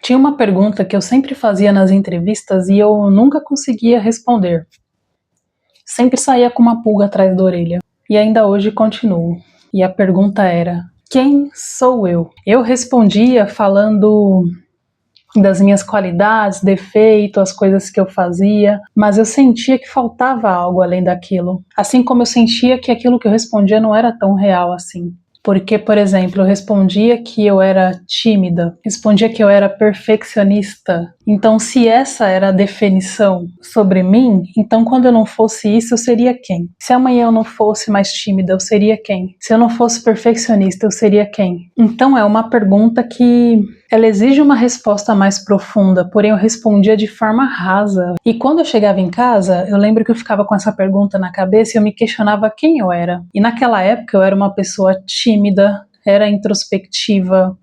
Tinha uma pergunta que eu sempre fazia nas entrevistas e eu nunca conseguia responder. Sempre saía com uma pulga atrás da orelha. E ainda hoje continuo. E a pergunta era: quem sou eu? Eu respondia falando das minhas qualidades, defeitos, as coisas que eu fazia, mas eu sentia que faltava algo além daquilo. Assim como eu sentia que aquilo que eu respondia não era tão real assim. Porque, por exemplo, eu respondia que eu era tímida, respondia que eu era perfeccionista. Então, se essa era a definição sobre mim, então quando eu não fosse isso, eu seria quem? Se amanhã eu não fosse mais tímida, eu seria quem? Se eu não fosse perfeccionista, eu seria quem? Então, é uma pergunta que ela exige uma resposta mais profunda, porém eu respondia de forma rasa. E quando eu chegava em casa, eu lembro que eu ficava com essa pergunta na cabeça e eu me questionava quem eu era. E naquela época eu era uma pessoa tímida, era introspectiva,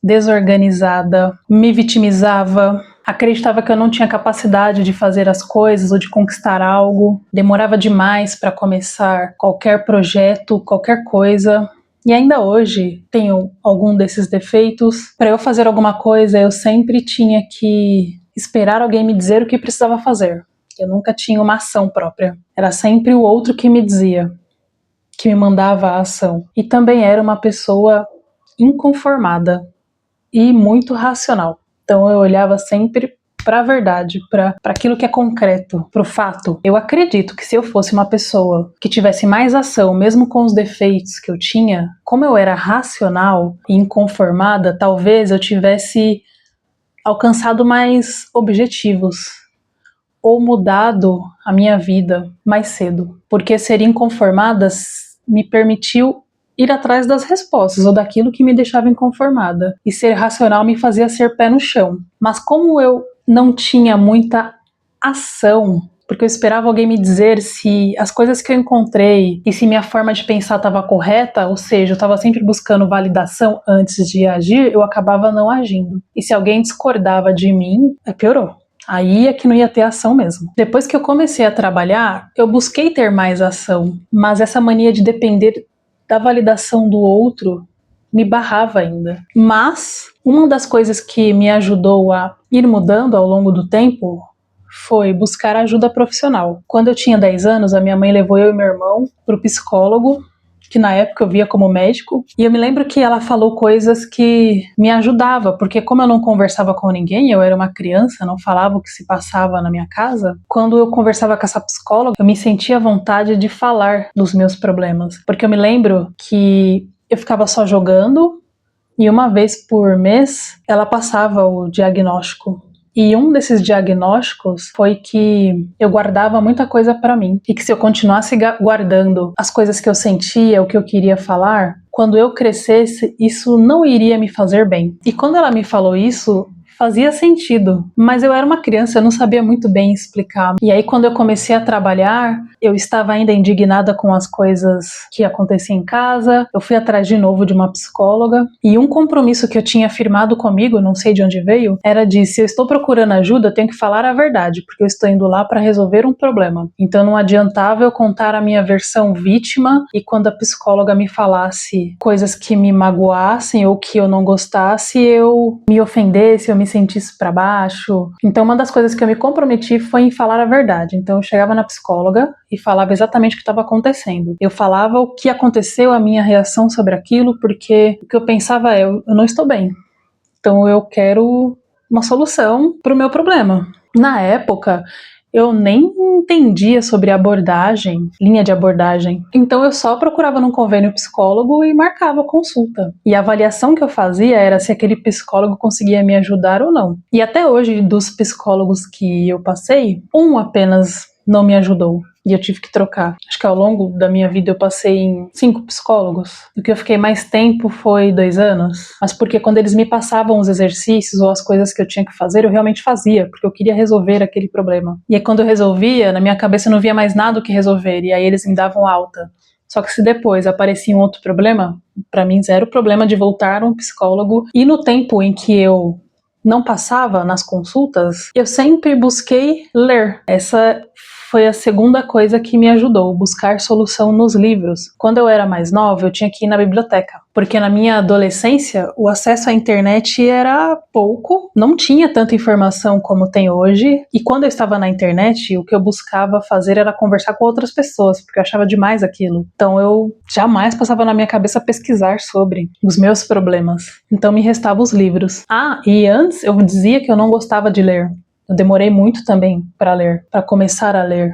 desorganizada, me vitimizava, acreditava que eu não tinha capacidade de fazer as coisas ou de conquistar algo, demorava demais para começar qualquer projeto, qualquer coisa. E ainda hoje tenho algum desses defeitos. Para eu fazer alguma coisa, eu sempre tinha que esperar alguém me dizer o que precisava fazer. Eu nunca tinha uma ação própria. Era sempre o outro que me dizia, que me mandava a ação. E também era uma pessoa inconformada e muito racional. Então eu olhava sempre para a verdade, para aquilo que é concreto, para o fato. Eu acredito que se eu fosse uma pessoa que tivesse mais ação, mesmo com os defeitos que eu tinha, como eu era racional e inconformada, talvez eu tivesse alcançado mais objetivos ou mudado a minha vida mais cedo. Porque ser inconformada me permitiu ir atrás das respostas ou daquilo que me deixava inconformada. E ser racional me fazia ser pé no chão. Mas como eu não tinha muita ação, porque eu esperava alguém me dizer se as coisas que eu encontrei e se minha forma de pensar estava correta, ou seja, eu estava sempre buscando validação antes de agir, eu acabava não agindo. E se alguém discordava de mim, piorou. Aí é que não ia ter ação mesmo. Depois que eu comecei a trabalhar, eu busquei ter mais ação, mas essa mania de depender da validação do outro me barrava ainda. Mas uma das coisas que me ajudou a ir mudando ao longo do tempo foi buscar ajuda profissional. Quando eu tinha 10 anos, a minha mãe levou eu e meu irmão para o psicólogo, que na época eu via como médico, e eu me lembro que ela falou coisas que me ajudavam, porque como eu não conversava com ninguém, eu era uma criança, não falava o que se passava na minha casa, quando eu conversava com essa psicóloga, eu me sentia à vontade de falar dos meus problemas, porque eu me lembro que eu ficava só jogando, e uma vez por mês ela passava o diagnóstico. E um desses diagnósticos foi que eu guardava muita coisa para mim e que se eu continuasse guardando as coisas que eu sentia, o que eu queria falar, quando eu crescesse, isso não iria me fazer bem. E quando ela me falou isso, fazia sentido, mas eu era uma criança, eu não sabia muito bem explicar. E aí quando eu comecei a trabalhar, eu estava ainda indignada com as coisas que aconteciam em casa, eu fui atrás de novo de uma psicóloga, e um compromisso que eu tinha firmado comigo, não sei de onde veio, era de se eu estou procurando ajuda, eu tenho que falar a verdade, porque eu estou indo lá para resolver um problema. Então não adiantava eu contar a minha versão vítima, e quando a psicóloga me falasse coisas que me magoassem ou que eu não gostasse, eu me ofendesse, eu me sentisse para baixo. Então uma das coisas que eu me comprometi foi em falar a verdade. Então eu chegava na psicóloga e falava exatamente o que estava acontecendo. Eu falava o que aconteceu, a minha reação sobre aquilo, porque o que eu pensava é, eu não estou bem. Então eu quero uma solução para o meu problema. Na época, eu nem entendia sobre abordagem, linha de abordagem. Então eu só procurava num convênio psicólogo e marcava consulta. E a avaliação que eu fazia era se aquele psicólogo conseguia me ajudar ou não. E até hoje, dos psicólogos que eu passei, um apenas não me ajudou. E eu tive que trocar. Acho que ao longo da minha vida eu passei em 5 psicólogos. O que eu fiquei mais tempo foi 2 anos. Mas porque quando eles me passavam os exercícios ou as coisas que eu tinha que fazer, eu realmente fazia, porque eu queria resolver aquele problema. E aí quando eu resolvia, na minha cabeça eu não via mais nada o que resolver. E aí eles me davam alta. Só que se depois aparecia um outro problema, para mim zero problema de voltar a um psicólogo. E no tempo em que eu não passava nas consultas, eu sempre busquei ler. Essa foi a segunda coisa que me ajudou, buscar solução nos livros. Quando eu era mais nova, eu tinha que ir na biblioteca, porque na minha adolescência o acesso à internet era pouco, não tinha tanta informação como tem hoje, e quando eu estava na internet, o que eu buscava fazer era conversar com outras pessoas, porque eu achava demais aquilo. Então eu jamais passava na minha cabeça pesquisar sobre os meus problemas. Então me restavam os livros. E antes eu dizia que eu não gostava de ler. Eu demorei muito também para ler, para começar a ler.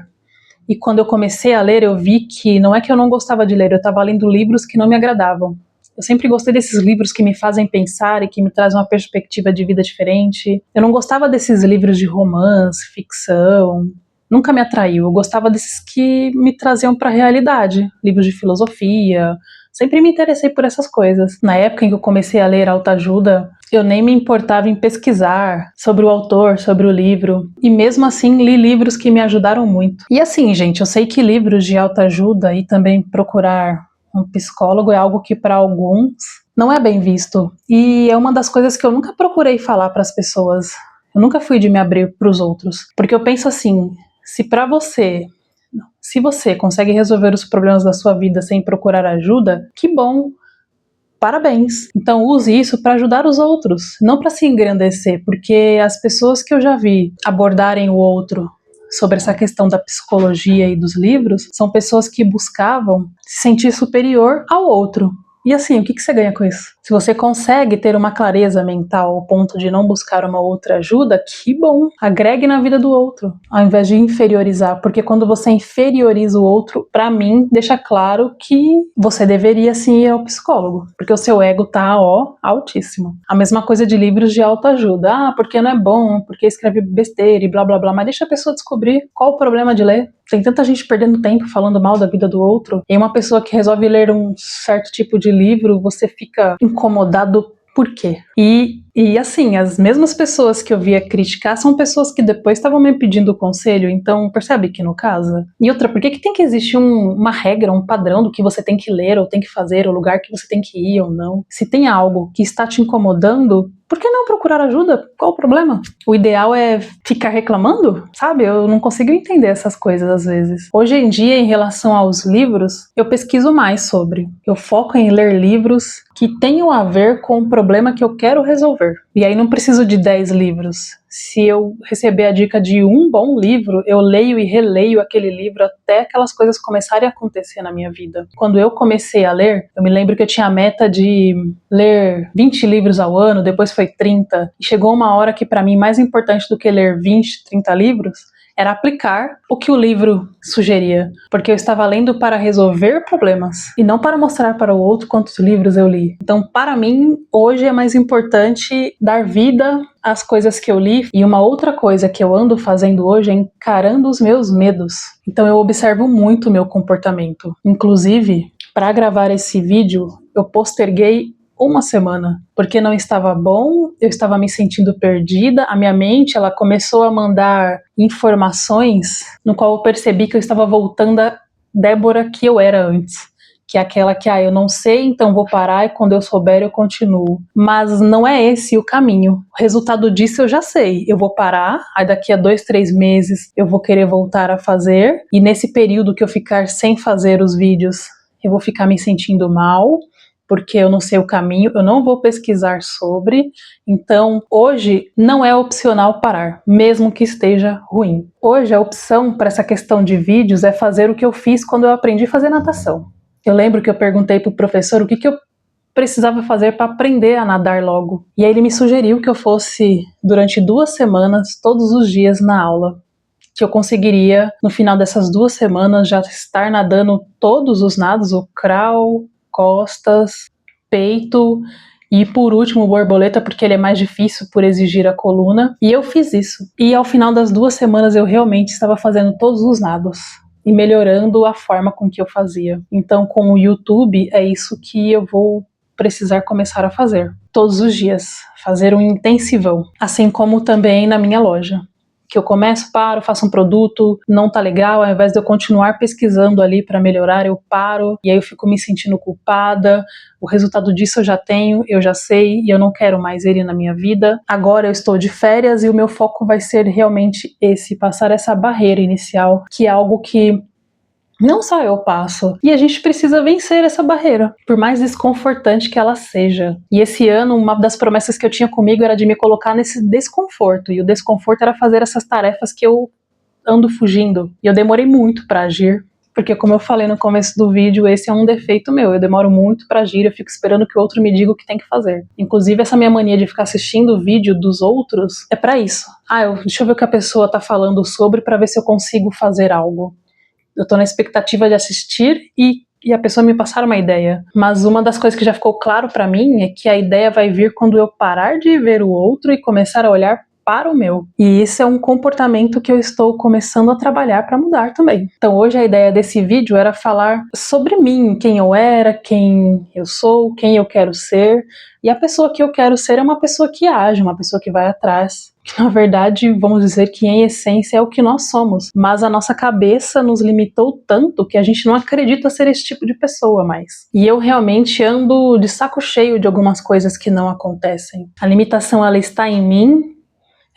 E quando eu comecei a ler, eu vi que não é que eu não gostava de ler, eu estava lendo livros que não me agradavam. Eu sempre gostei desses livros que me fazem pensar e que me trazem uma perspectiva de vida diferente. Eu não gostava desses livros de romance, ficção, nunca me atraiu. Eu gostava desses que me traziam para a realidade, livros de filosofia. Sempre me interessei por essas coisas. Na época em que eu comecei a ler autoajuda, eu nem me importava em pesquisar sobre o autor, sobre o livro. E mesmo assim, li livros que me ajudaram muito. E assim, gente, eu sei que livros de autoajuda e também procurar um psicólogo é algo que para alguns não é bem visto. E é uma das coisas que eu nunca procurei falar para as pessoas. Eu nunca fui de me abrir para os outros. Porque eu penso assim, se você consegue resolver os problemas da sua vida sem procurar ajuda, que bom, parabéns. Então use isso para ajudar os outros, não para se engrandecer, porque as pessoas que eu já vi abordarem o outro sobre essa questão da psicologia e dos livros, são pessoas que buscavam se sentir superior ao outro. E assim, o que você ganha com isso? Se você consegue ter uma clareza mental ao ponto de não buscar uma outra ajuda, que bom! Agregue na vida do outro, ao invés de inferiorizar, porque quando você inferioriza o outro, pra mim, deixa claro que você deveria sim ir ao psicólogo, porque o seu ego tá, altíssimo. A mesma coisa de livros de autoajuda. Porque não é bom, porque escreve besteira e blá blá blá, mas deixa a pessoa descobrir qual o problema de ler. Tem tanta gente perdendo tempo falando mal da vida do outro, e uma pessoa que resolve ler um certo tipo de livro, você fica incomodado por quê? E assim, as mesmas pessoas que eu via criticar são pessoas que depois estavam me pedindo conselho, então percebe que não casa? E outra, por que tem que existir uma regra, um padrão do que você tem que ler ou tem que fazer, o lugar que você tem que ir ou não? Se tem algo que está te incomodando, por que não procurar ajuda? Qual o problema? O ideal é ficar reclamando? Sabe? Eu não consigo entender essas coisas às vezes. Hoje em dia, em relação aos livros, eu pesquiso mais sobre. Eu foco em ler livros que tenham a ver com o problema que eu quero resolver. E aí não preciso de 10 livros. Se eu receber a dica de um bom livro, eu leio e releio aquele livro até aquelas coisas começarem a acontecer na minha vida. Quando eu comecei a ler, eu me lembro que eu tinha a meta de ler 20 livros ao ano, depois foi 30, e chegou uma hora que para mim mais importante do que ler 20, 30 livros era aplicar o que o livro sugeria, porque eu estava lendo para resolver problemas e não para mostrar para o outro quantos livros eu li. Então, para mim, hoje é mais importante dar vida às coisas que eu li, e uma outra coisa que eu ando fazendo hoje é encarando os meus medos. Então, eu observo muito o meu comportamento. Inclusive, para gravar esse vídeo, eu posterguei uma semana, porque não estava bom, eu estava me sentindo perdida, a minha mente ela começou a mandar informações no qual eu percebi que eu estava voltando a Débora que eu era antes, que é aquela que, eu não sei, então vou parar e quando eu souber eu continuo. Mas não é esse o caminho. O resultado disso eu já sei, eu vou parar, aí daqui a 2, 3 meses eu vou querer voltar a fazer, e nesse período que eu ficar sem fazer os vídeos, eu vou ficar me sentindo mal, porque eu não sei o caminho, eu não vou pesquisar sobre. Então, hoje não é opcional parar, mesmo que esteja ruim. Hoje a opção para essa questão de vídeos é fazer o que eu fiz quando eu aprendi a fazer natação. Eu lembro que eu perguntei para o professor o que eu precisava fazer para aprender a nadar logo. E aí ele me sugeriu que eu fosse durante 2 semanas, todos os dias na aula. Que eu conseguiria, no final dessas 2 semanas, já estar nadando todos os nados, o crawl, costas, peito e por último o borboleta, porque ele é mais difícil por exigir a coluna, e eu fiz isso. E ao final das 2 semanas eu realmente estava fazendo todos os nados e melhorando a forma com que eu fazia. Então com o YouTube é isso que eu vou precisar começar a fazer. Todos os dias, fazer um intensivão, assim como também na minha loja, que eu começo, paro, faço um produto, não tá legal, ao invés de eu continuar pesquisando ali para melhorar, eu paro, e aí eu fico me sentindo culpada. O resultado disso eu já tenho, eu já sei, e eu não quero mais ele na minha vida. Agora eu estou de férias e o meu foco vai ser realmente esse, passar essa barreira inicial, que é algo que não só eu passo. E a gente precisa vencer essa barreira, por mais desconfortante que ela seja. E esse ano, uma das promessas que eu tinha comigo era de me colocar nesse desconforto. E o desconforto era fazer essas tarefas que eu ando fugindo. E eu demorei muito para agir. Porque, como eu falei no começo do vídeo, esse é um defeito meu. Eu demoro muito para agir, eu fico esperando que o outro me diga o que tem que fazer. Inclusive, essa minha mania de ficar assistindo o vídeo dos outros é para isso. Deixa eu ver o que a pessoa tá falando sobre para ver se eu consigo fazer algo. Eu tô na expectativa de assistir e a pessoa me passar uma ideia. Mas uma das coisas que já ficou claro pra mim é que a ideia vai vir quando eu parar de ver o outro e começar a olhar para o meu. E isso é um comportamento que eu estou começando a trabalhar para mudar também. Então hoje a ideia desse vídeo era falar sobre mim, quem eu era, quem eu sou, quem eu quero ser. E a pessoa que eu quero ser é uma pessoa que age, uma pessoa que vai atrás. Que na verdade, vamos dizer que em essência é o que nós somos. Mas a nossa cabeça nos limitou tanto que a gente não acredita ser esse tipo de pessoa mais. E eu realmente ando de saco cheio de algumas coisas que não acontecem. A limitação, ela está em mim.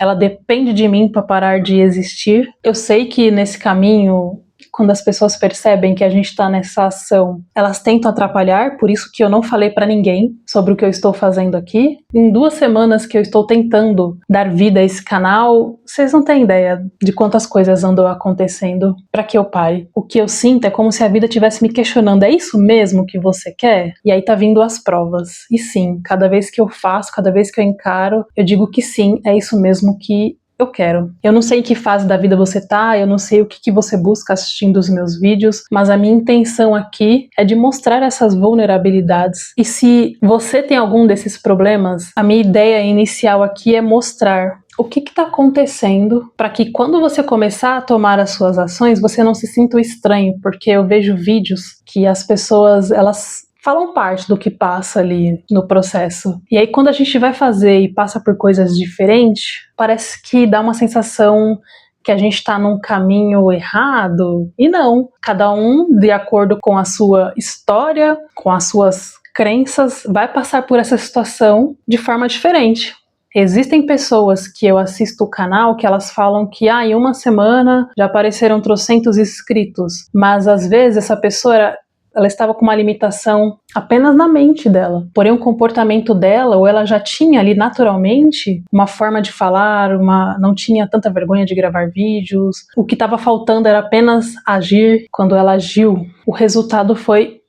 Ela depende de mim para parar de existir. Eu sei que nesse caminho, quando as pessoas percebem que a gente está nessa ação, elas tentam atrapalhar, por isso que eu não falei para ninguém sobre o que eu estou fazendo aqui. Em 2 semanas que eu estou tentando dar vida a esse canal, vocês não têm ideia de quantas coisas andam acontecendo para que eu pare. O que eu sinto é como se a vida estivesse me questionando, é isso mesmo que você quer? E aí tá vindo as provas. E sim, cada vez que eu faço, cada vez que eu encaro, eu digo que sim, é isso mesmo que eu quero. Eu não sei em que fase da vida você tá, eu não sei o que você busca assistindo os meus vídeos, mas a minha intenção aqui é de mostrar essas vulnerabilidades. E se você tem algum desses problemas, a minha ideia inicial aqui é mostrar o que está acontecendo para que quando você começar a tomar as suas ações, você não se sinta estranho, porque eu vejo vídeos que as pessoas, elas falam parte do que passa ali no processo. E aí quando a gente vai fazer e passa por coisas diferentes, parece que dá uma sensação que a gente está num caminho errado. E não, cada um, de acordo com a sua história, com as suas crenças, vai passar por essa situação de forma diferente. Existem pessoas que eu assisto o canal que elas falam que em 1 semana já apareceram trocentos inscritos, mas às vezes essa pessoa ela estava com uma limitação apenas na mente dela. Porém, o comportamento dela, ou ela já tinha ali naturalmente uma forma de falar, não tinha tanta vergonha de gravar vídeos. O que estava faltando era apenas agir. Quando ela agiu, o resultado foi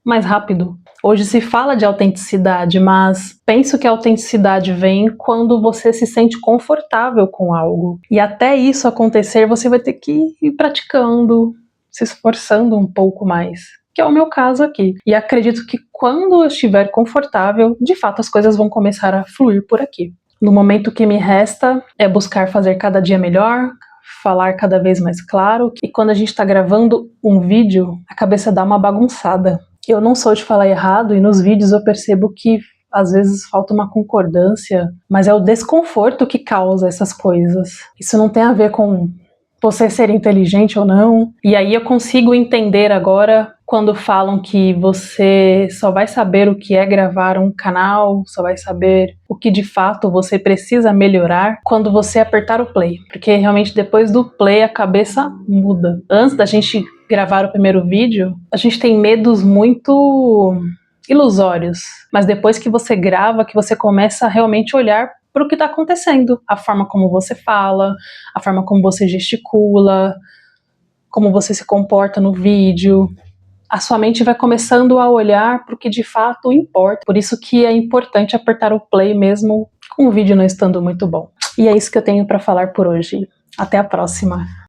mais rápido. Hoje se fala de autenticidade, mas penso que a autenticidade vem quando você se sente confortável com algo. E até isso acontecer, você vai ter que ir praticando, se esforçando um pouco mais. Que é o meu caso aqui. E acredito que quando eu estiver confortável, de fato as coisas vão começar a fluir por aqui. No momento que me resta é buscar fazer cada dia melhor, falar cada vez mais claro. E quando a gente está gravando um vídeo, a cabeça dá uma bagunçada. Eu não sou de falar errado e nos vídeos eu percebo que às vezes falta uma concordância, mas é o desconforto que causa essas coisas. Isso não tem a ver com você ser inteligente ou não. E aí eu consigo entender agora quando falam que você só vai saber o que é gravar um canal, só vai saber o que de fato você precisa melhorar quando você apertar o play. Porque realmente depois do play a cabeça muda. Antes da gente gravar o primeiro vídeo, a gente tem medos muito ilusórios. Mas depois que você grava, que você começa a realmente olhar para o que está acontecendo, a forma como você fala, a forma como você gesticula, como você se comporta no vídeo. A sua mente vai começando a olhar para o que de fato importa. Por isso que é importante apertar o play mesmo com o vídeo não estando muito bom. E é isso que eu tenho para falar por hoje. Até a próxima!